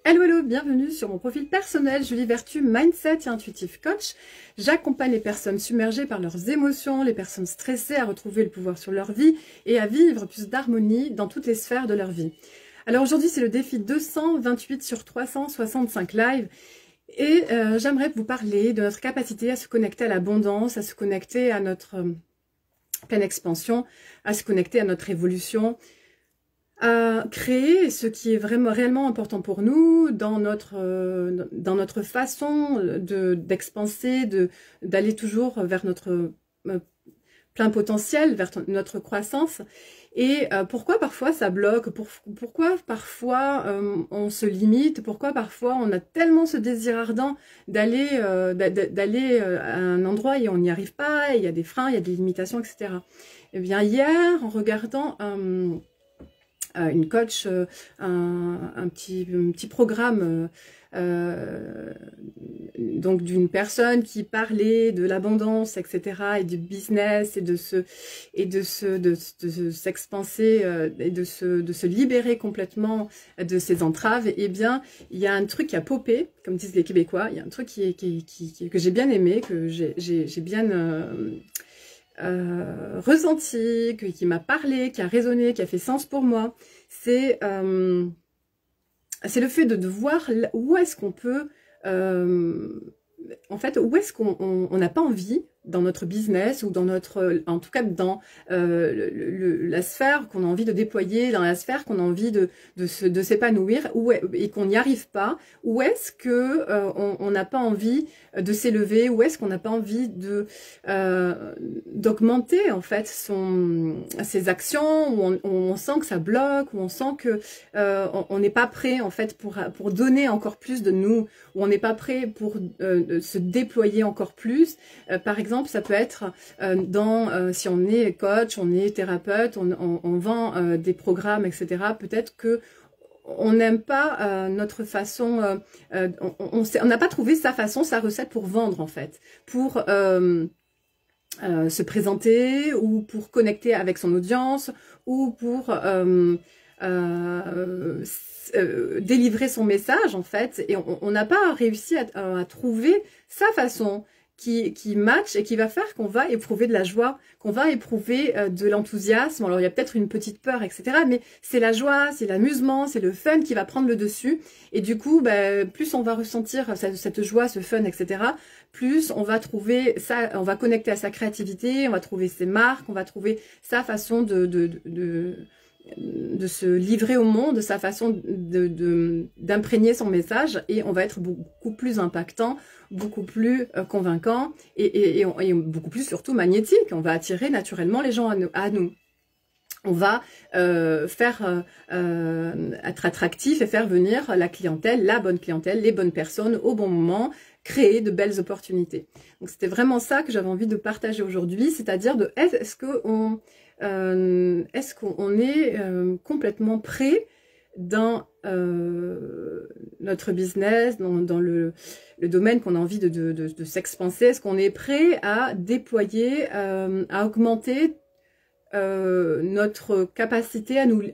Hello, hello, bienvenue sur mon profil personnel Julie Vertu, Mindset et Intuitive Coach. J'accompagne les personnes submergées par leurs émotions, les personnes stressées à retrouver le pouvoir sur leur vie et à vivre plus d'harmonie dans toutes les sphères de leur vie. Alors aujourd'hui, c'est le défi 228 sur 365 live et j'aimerais vous parler de notre capacité à se connecter à l'abondance, à se connecter à notre pleine expansion, à se connecter à notre évolution, à créer ce qui est vraiment réellement important pour nous dans notre façon d'expanser, d'aller toujours vers notre plein potentiel, vers notre croissance. Et pourquoi parfois ça bloque, pourquoi parfois on se limite, pourquoi parfois on a tellement ce désir ardent d'aller à un endroit et on n'y arrive pas, et il y a des freins, il y a des limitations, etc. Eh bien hier, en regardant une coach, un petit programme donc d'une personne qui parlait de l'abondance, etc., et du business, et de s'expanser et de se libérer complètement de ses entraves. Et bien il y a un truc qui a popé, comme disent les Québécois. Il y a un truc que j'ai bien aimé, que j'ai bien ressenti, qui m'a parlé, qui a résonné, qui a fait sens pour moi. C'est le fait de voir où est-ce qu'on peut, en fait, où est-ce qu'on n'a pas envie dans notre business ou dans notre, en tout cas dans la sphère qu'on a envie de déployer, dans la sphère qu'on a envie de s'épanouir, et qu'on n'y arrive pas. Où est-ce que on n'a pas envie de s'élever? Où est-ce qu'on n'a pas envie d'augmenter en fait ses actions? Où on sent que ça bloque, où on sent que on n'est pas prêt en fait pour donner encore plus de nous, où on n'est pas prêt pour se déployer encore plus. Par exemple, ça peut être si on est coach, on est thérapeute, on vend des programmes, etc. Peut-être que on n'aime pas notre façon, on n'a pas trouvé sa façon, sa recette pour vendre en fait, pour se présenter, ou pour connecter avec son audience, ou pour délivrer son message en fait. Et on n'a pas réussi à trouver sa façon qui match et qui va faire qu'on va éprouver de la joie, qu'on va éprouver de l'enthousiasme. Alors il y a peut-être une petite peur, etc. Mais c'est la joie, c'est l'amusement, c'est le fun qui va prendre le dessus. Et du coup, plus on va ressentir cette joie, ce fun, etc., plus on va trouver ça, on va connecter à sa créativité, on va trouver ses marques, on va trouver sa façon de se livrer au monde, sa façon d'imprégner son message, et on va être beaucoup plus impactant, beaucoup plus convaincant, et beaucoup plus surtout magnétique. On va attirer naturellement les gens à nous. On va être attractif et faire venir la clientèle, la bonne clientèle, les bonnes personnes au bon moment, créer de belles opportunités. Donc c'était vraiment ça que j'avais envie de partager aujourd'hui, c'est-à-dire est-ce qu'on est complètement prêt dans notre business, dans le domaine qu'on a envie de s'expanser? Est-ce qu'on est prêt à déployer, à augmenter notre capacité à nous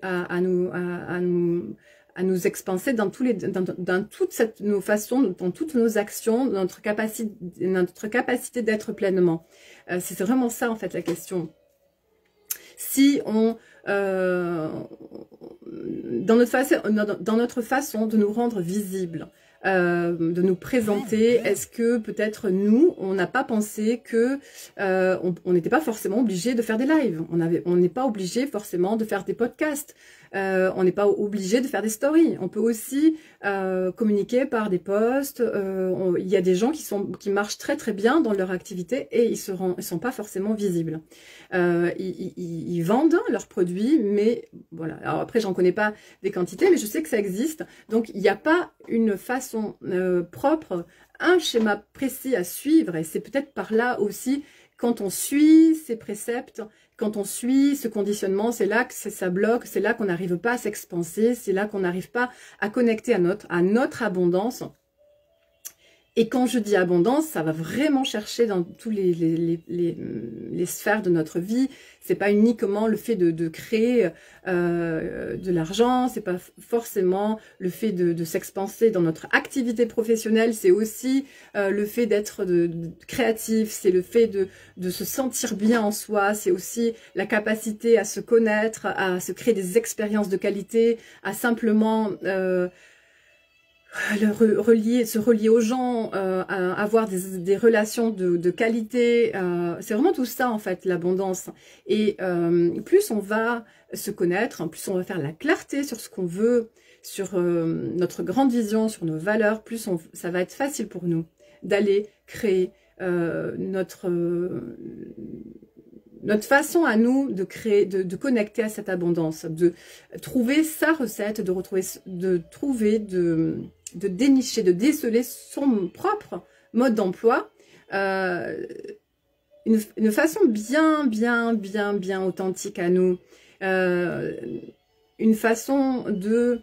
expanser dans toutes nos façons, dans toutes nos actions, notre capacité d'être pleinement. C'est vraiment ça en fait la question. Si on dans notre façon de nous rendre visibles, de nous présenter, est-ce que peut-être nous, on n'a pas pensé que on n'était pas forcément obligé de faire des lives, on n'est pas obligé forcément de faire des podcasts, on n'est pas obligé de faire des stories, on peut aussi communiquer par des posts. Il y a des gens qui marchent très très bien dans leur activité et ils sont pas forcément visibles. Ils vendent leurs produits, mais voilà. Alors après, j'en connais pas des quantités, mais je sais que ça existe. Donc il n'y a pas une façon propre, un schéma précis à suivre, et c'est peut-être par là aussi, quand on suit ces préceptes, quand on suit ce conditionnement, c'est là que ça bloque, c'est là qu'on n'arrive pas à s'expanser, c'est là qu'on n'arrive pas à connecter à notre abondance. Et quand je dis abondance, ça va vraiment chercher dans tous les sphères de notre vie. C'est pas uniquement le fait de créer de l'argent, c'est pas forcément le fait de s'expanser dans notre activité professionnelle, c'est aussi le fait d'être créatif, c'est le fait de se sentir bien en soi, c'est aussi la capacité à se connaître, à se créer des expériences de qualité, à simplement... se relier aux gens, avoir des relations de qualité, c'est vraiment tout ça en fait l'abondance. Et plus on va se connaître, plus on va faire la clarté sur ce qu'on veut, sur notre grande vision, sur nos valeurs, plus ça va être facile pour nous d'aller créer notre façon à nous de créer, de connecter à cette abondance, de trouver sa recette, de dénicher, de déceler son propre mode d'emploi, une façon bien authentique à nous, une façon de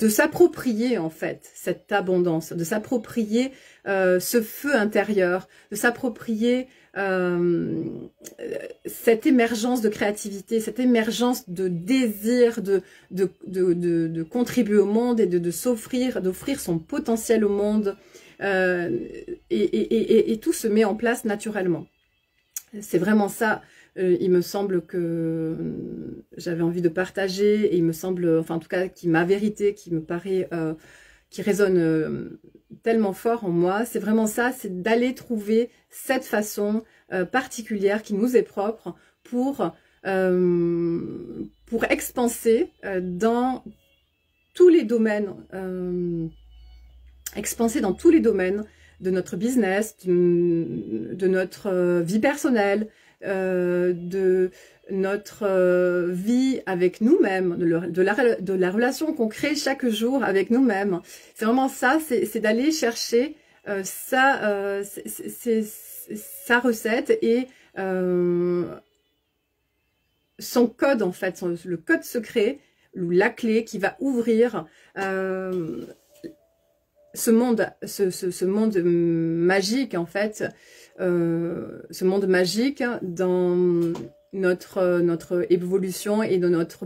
s'approprier en fait cette abondance, de s'approprier ce feu intérieur, de s'approprier cette émergence de créativité, cette émergence de désir de contribuer au monde et d'offrir son potentiel au monde, et tout se met en place naturellement. C'est vraiment ça. Il me semble que j'avais envie de partager, et il me semble, enfin en tout cas, ma vérité, qui me paraît, qui résonne tellement fort en moi, c'est vraiment ça, c'est d'aller trouver cette façon particulière qui nous est propre pour expanser dans tous les domaines, de notre business, de notre vie personnelle, de notre vie avec nous-mêmes, de la relation qu'on crée chaque jour avec nous-mêmes. C'est vraiment ça, c'est d'aller chercher sa recette et son code en fait, le code secret ou la clé qui va ouvrir ce monde magique en fait, ce monde magique dans notre évolution et dans notre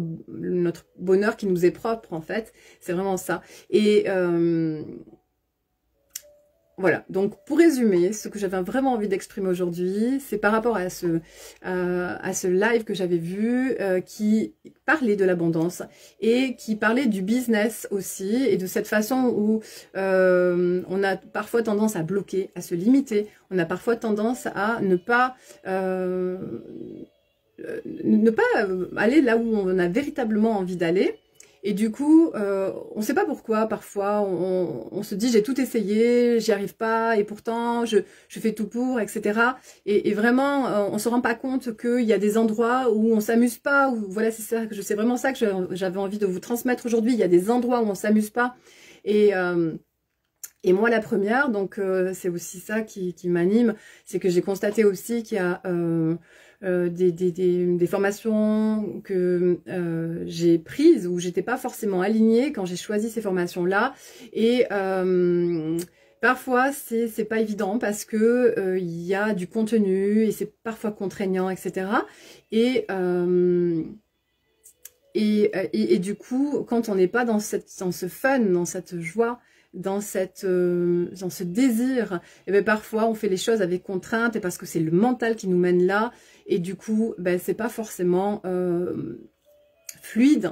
bonheur qui nous est propre en fait. C'est vraiment ça. Et voilà, donc pour résumer, ce que j'avais vraiment envie d'exprimer aujourd'hui, c'est par rapport à ce live que j'avais vu, qui parlait de l'abondance et qui parlait du business aussi, et de cette façon où on a parfois tendance à bloquer, à se limiter, on a parfois tendance à ne pas aller là où on a véritablement envie d'aller. Et du coup, on ne sait pas pourquoi, parfois, on se dit j'ai tout essayé, j'y arrive pas, et pourtant je fais tout pour, etc. Et vraiment, on se rend pas compte qu'il y a des endroits où on s'amuse pas, où voilà, c'est vraiment ça que j'avais envie de vous transmettre aujourd'hui. Il y a des endroits où on s'amuse pas. Et moi la première, donc c'est aussi ça qui m'anime, c'est que j'ai constaté aussi qu'il y a des formations que j'ai prises où j'étais pas forcément alignée quand j'ai choisi ces formations-là, et parfois c'est pas évident parce que il y a du contenu et c'est parfois contraignant, etc. Et du coup, quand on n'est pas dans ce fun, dans cette joie, dans ce désir, et bien parfois on fait les choses avec contrainte, et parce que c'est le mental qui nous mène là, et du coup ben c'est pas forcément fluide.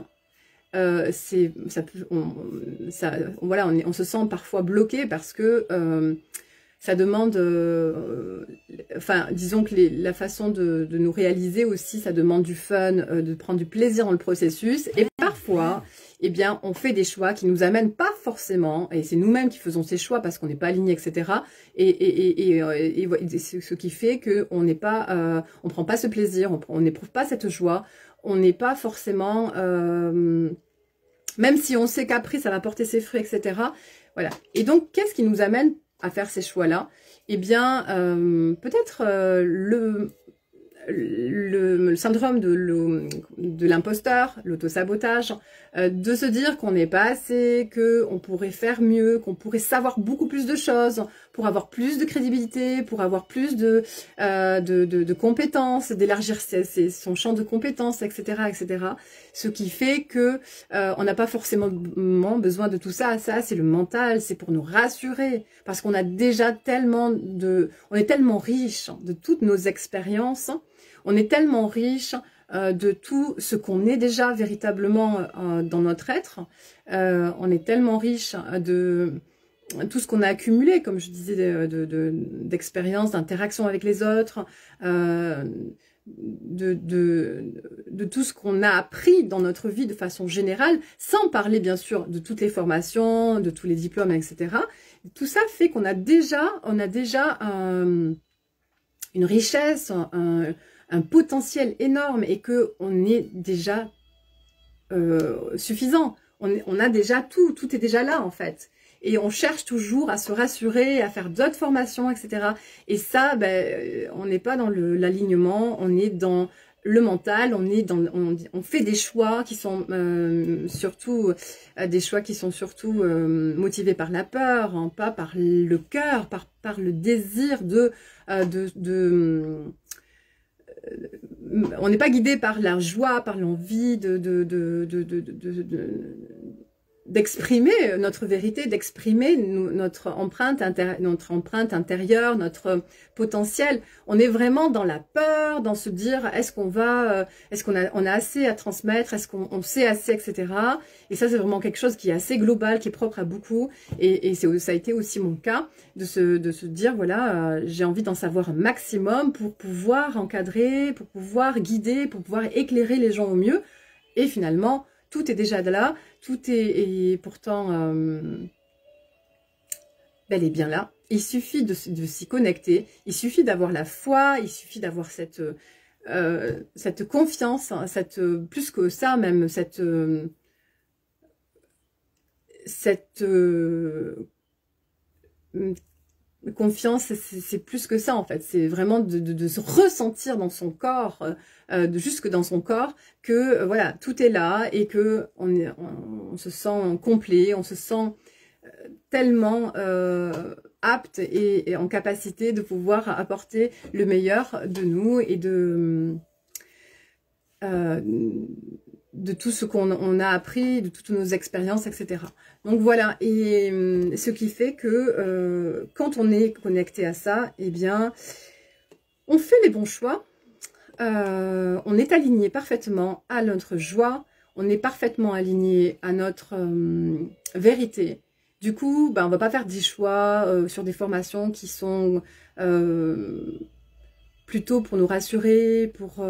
Voilà, on se sent parfois bloqué parce que ça demande, enfin disons que la façon de nous réaliser aussi, ça demande du fun, de prendre du plaisir dans le processus, et parfois eh bien, on fait des choix qui nous amènent pas forcément, et c'est nous-mêmes qui faisons ces choix parce qu'on n'est pas alignés, etc. Et ce qui fait qu'on n'est pas, on prend pas ce plaisir, on n'éprouve pas cette joie, on n'est pas forcément, même si on sait qu'après ça va porter ses fruits, etc. Voilà. Et donc, qu'est-ce qui nous amène à faire ces choix-là? Eh bien, peut-être le syndrome de l'imposteur, l'autosabotage, de se dire qu'on n'est pas assez, qu'on pourrait faire mieux, qu'on pourrait savoir beaucoup plus de choses, pour avoir plus de crédibilité, pour avoir plus de compétences, d'élargir son champ de compétences, etc., etc. Ce qui fait que on n'a pas forcément besoin de tout ça. Ça, c'est le mental, c'est pour nous rassurer, parce qu'on a déjà on est tellement riche de toutes nos expériences, on est tellement riche de tout ce qu'on est déjà véritablement dans notre être. On est tellement riche de tout ce qu'on a accumulé, comme je disais, d'expériences, d'interactions avec les autres, de tout ce qu'on a appris dans notre vie de façon générale, sans parler bien sûr de toutes les formations, de tous les diplômes, etc. Tout ça fait qu'on a déjà, une richesse, un potentiel énorme, et que on est déjà suffisant. On a déjà tout est déjà là en fait. Et on cherche toujours à se rassurer, à faire d'autres formations, etc. Et ça, ben, on n'est pas dans l'alignement, on est dans le mental, on fait des choix qui sont surtout motivés par la peur, hein, pas par le cœur, par le désir on n'est pas guidé par la joie, par l'envie d'exprimer notre vérité, d'exprimer notre empreinte intérieure, notre potentiel. On est vraiment dans la peur, dans se dire est-ce qu'on a assez à transmettre, est-ce qu'on sait assez, etc. Et ça, c'est vraiment quelque chose qui est assez global, qui est propre à beaucoup. Et ça a été aussi mon cas de se dire voilà, j'ai envie d'en savoir un maximum pour pouvoir encadrer, pour pouvoir guider, pour pouvoir éclairer les gens au mieux. Et finalement, tout est déjà là, tout est pourtant bel et bien là. Il suffit de s'y connecter, il suffit d'avoir la foi, il suffit d'avoir cette confiance, plus que ça même, cette confiance, c'est plus que ça en fait, c'est vraiment de se ressentir dans son corps, jusque dans son corps, que voilà, tout est là et que on se sent complet, on se sent tellement apte et en capacité de pouvoir apporter le meilleur de nous et de tout ce qu'on a appris, de toutes nos expériences, etc. Donc voilà, et ce qui fait que quand on est connecté à ça, eh bien, on fait les bons choix, on est aligné parfaitement à notre joie, on est parfaitement aligné à notre vérité. Du coup, ben, on ne va pas faire des choix sur des formations qui sont plutôt pour nous rassurer, pour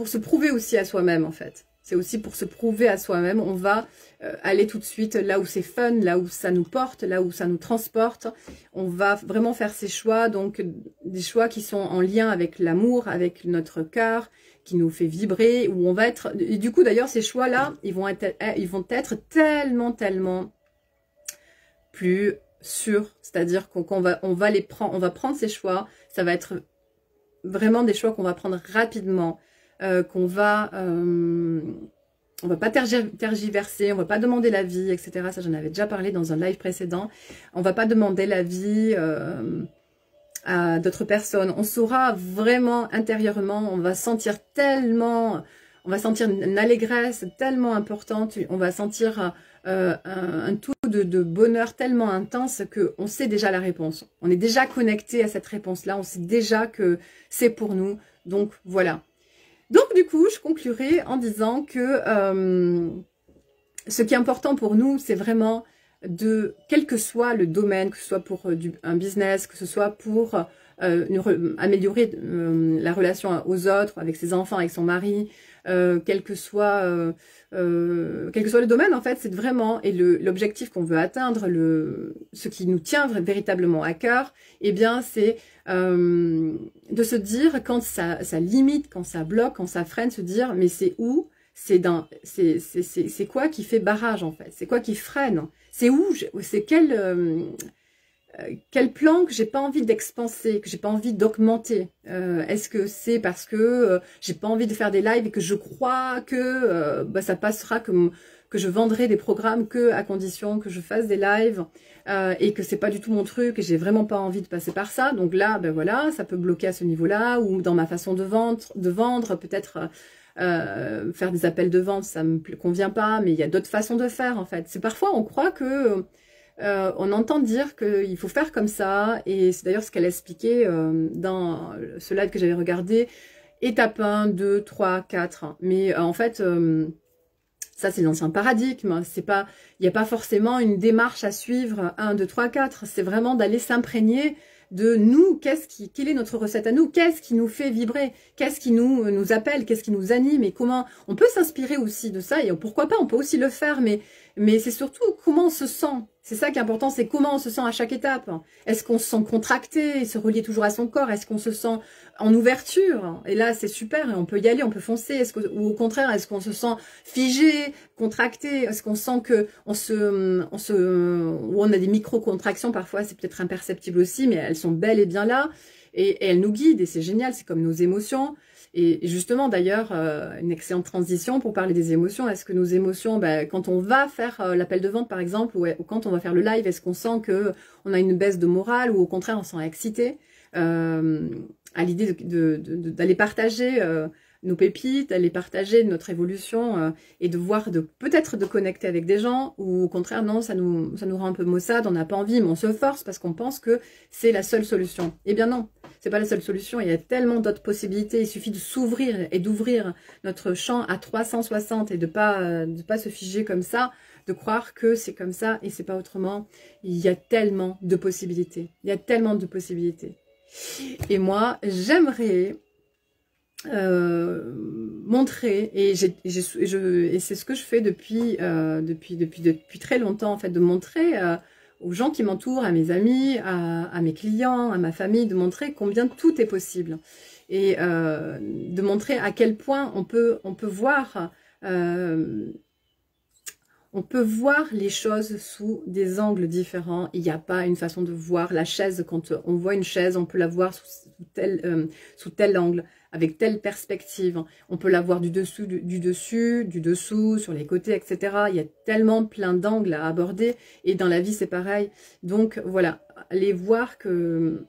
se prouver aussi à soi-même en fait. C'est aussi pour se prouver à soi-même. On va aller tout de suite là où c'est fun, là où ça nous porte, là où ça nous transporte. On va vraiment faire ces choix, donc des choix qui sont en lien avec l'amour, avec notre cœur, qui nous fait vibrer, où on va être... Et du coup d'ailleurs ces choix-là, ils vont être tellement plus sûrs. C'est-à-dire qu'on va prendre ces choix, ça va être vraiment des choix qu'on va prendre rapidement, on va pas tergiverser, on va pas demander l'avis, etc. Ça, j'en avais déjà parlé dans un live précédent. On va pas demander l'avis à d'autres personnes. On saura vraiment intérieurement, on va sentir une allégresse tellement importante, on va sentir un taux de bonheur tellement intense qu'on sait déjà la réponse. On est déjà connecté à cette réponse-là, on sait déjà que c'est pour nous. Donc voilà. Donc du coup, je conclurai en disant que ce qui est important pour nous, c'est vraiment quel que soit le domaine, que ce soit pour un business, que ce soit pour améliorer la relation aux autres, avec ses enfants, avec son mari, quel que soit le domaine, en fait, c'est vraiment, et l'objectif qu'on veut atteindre, ce qui nous tient véritablement à cœur, eh bien, c'est de se dire, quand ça limite, quand ça bloque, quand ça freine, se dire, mais c'est où? C'est quoi qui fait barrage, en fait? C'est quoi qui freine? C'est où? C'est quel... quel plan que j'ai pas envie d'expanser, que j'ai pas envie d'augmenter. Est-ce que c'est parce que j'ai pas envie de faire des lives et que je crois que ça passera, que je vendrai des programmes que à condition que je fasse des lives et que c'est pas du tout mon truc et j'ai vraiment pas envie de passer par ça. Donc là, ben voilà, ça peut bloquer à ce niveau-là, ou dans ma façon de vendre peut-être faire des appels de vente, ça me convient pas, mais il y a d'autres façons de faire en fait. C'est parfois on croit que on entend dire qu'il faut faire comme ça, et c'est d'ailleurs ce qu'elle a expliqué dans ce live que j'avais regardé, étape 1, 2, 3, 4. Mais en fait, ça c'est l'ancien paradigme, c'est pas, il n'y a pas forcément une démarche à suivre, 1, 2, 3, 4, c'est vraiment d'aller s'imprégner de nous, quelle est notre recette à nous, qu'est-ce qui nous fait vibrer, qu'est-ce qui nous appelle, qu'est-ce qui nous anime, et comment on peut s'inspirer aussi de ça, et pourquoi pas, on peut aussi le faire, mais c'est surtout comment on se sent. C'est ça qui est important, c'est comment on se sent à chaque étape. Est-ce qu'on se sent contracté et se relier toujours à son corps? Est-ce qu'on se sent en ouverture? Et là, c'est super, et on peut y aller, on peut foncer. Ou au contraire, est-ce qu'on se sent figé, contracté? Est-ce qu'on sent que ou on a des micro-contractions parfois, c'est peut-être imperceptible aussi, mais elles sont bel et bien là, et elles nous guident, et c'est génial, c'est comme nos émotions. Et justement, d'ailleurs, une excellente transition pour parler des émotions. Est-ce que nos émotions, quand on va faire l'appel de vente, par exemple, ou quand on va faire le live, est-ce qu'on sent que on a une baisse de morale, ou au contraire, on se sent excité à l'idée d'aller partager nos pépites, d'aller partager notre évolution et de voir, peut-être de connecter avec des gens, ou au contraire, non, ça nous rend un peu maussade, on n'a pas envie, mais on se force parce qu'on pense que c'est la seule solution. Eh bien non, c'est pas la seule solution, il y a tellement d'autres possibilités, il suffit de s'ouvrir et d'ouvrir notre champ à 360 et de pas se figer comme ça, de croire que c'est comme ça et c'est pas autrement. Il y a tellement de possibilités, il y a tellement de possibilités. Et moi, j'aimerais montrer, et c'est ce que je fais depuis très longtemps en fait, de montrer aux gens qui m'entourent, à mes amis, à mes clients, à ma famille, de montrer combien tout est possible, et de montrer à quel point on peut voir les choses sous des angles différents. Il n'y a pas une façon de voir la chaise. Quand on voit une chaise, on peut la voir sous tel angle, avec telle perspective. On peut la voir du dessus, du dessous, sur les côtés, etc. Il y a tellement plein d'angles à aborder. Et dans la vie, c'est pareil. Donc voilà, aller voir que...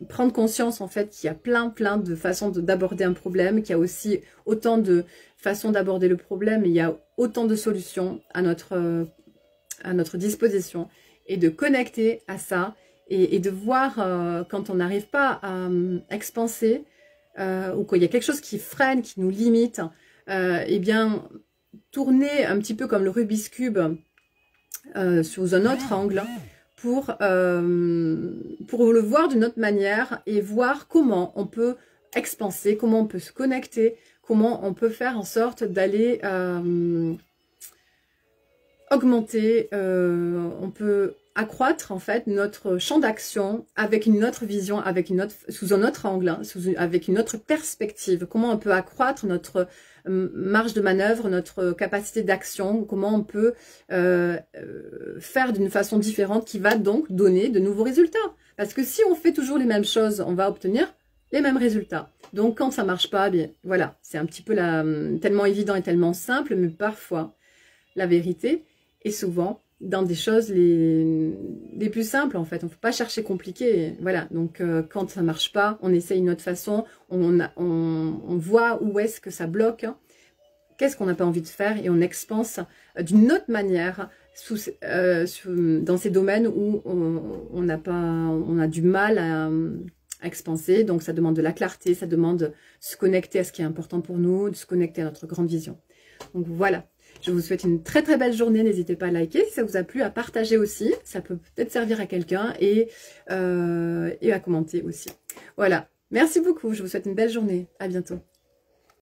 Prendre conscience en fait qu'il y a plein de façons d'aborder un problème, qu'il y a aussi autant de façons d'aborder le problème, et il y a autant de solutions à notre disposition, et de connecter à ça, et de voir quand on n'arrive pas à expanser, ou qu'il y a quelque chose qui freine, qui nous limite, eh bien tourner un petit peu comme le Rubik's Cube sous un autre angle, pour le voir d'une autre manière, et voir comment on peut expanser, comment on peut se connecter, comment on peut faire en sorte d'aller augmenter, on peut accroître en fait notre champ d'action avec une autre vision, sous un autre angle, hein, avec une autre perspective. Comment on peut accroître notre marge de manœuvre, notre capacité d'action, comment on peut faire d'une façon différente, qui va donc donner de nouveaux résultats. Parce que si on fait toujours les mêmes choses, on va obtenir les mêmes résultats. Donc quand ça marche pas, bien voilà, c'est un petit peu tellement évident et tellement simple, mais parfois la vérité est souvent dans des choses les plus simples en fait. On ne faut pas chercher compliqué. Voilà, donc quand ça marche pas, on essaye une autre façon, on voit où est-ce que ça bloque, hein. Qu'est-ce qu'on n'a pas envie de faire, et on expanse d'une autre manière dans ces domaines où on a du mal à expanser. Donc ça demande de la clarté, ça demande de se connecter à ce qui est important pour nous, de se connecter à notre grande vision. Donc voilà. Je vous souhaite une très belle journée, n'hésitez pas à liker si ça vous a plu, à partager aussi, ça peut peut-être servir à quelqu'un, et à commenter aussi. Voilà, merci beaucoup, je vous souhaite une belle journée, à bientôt.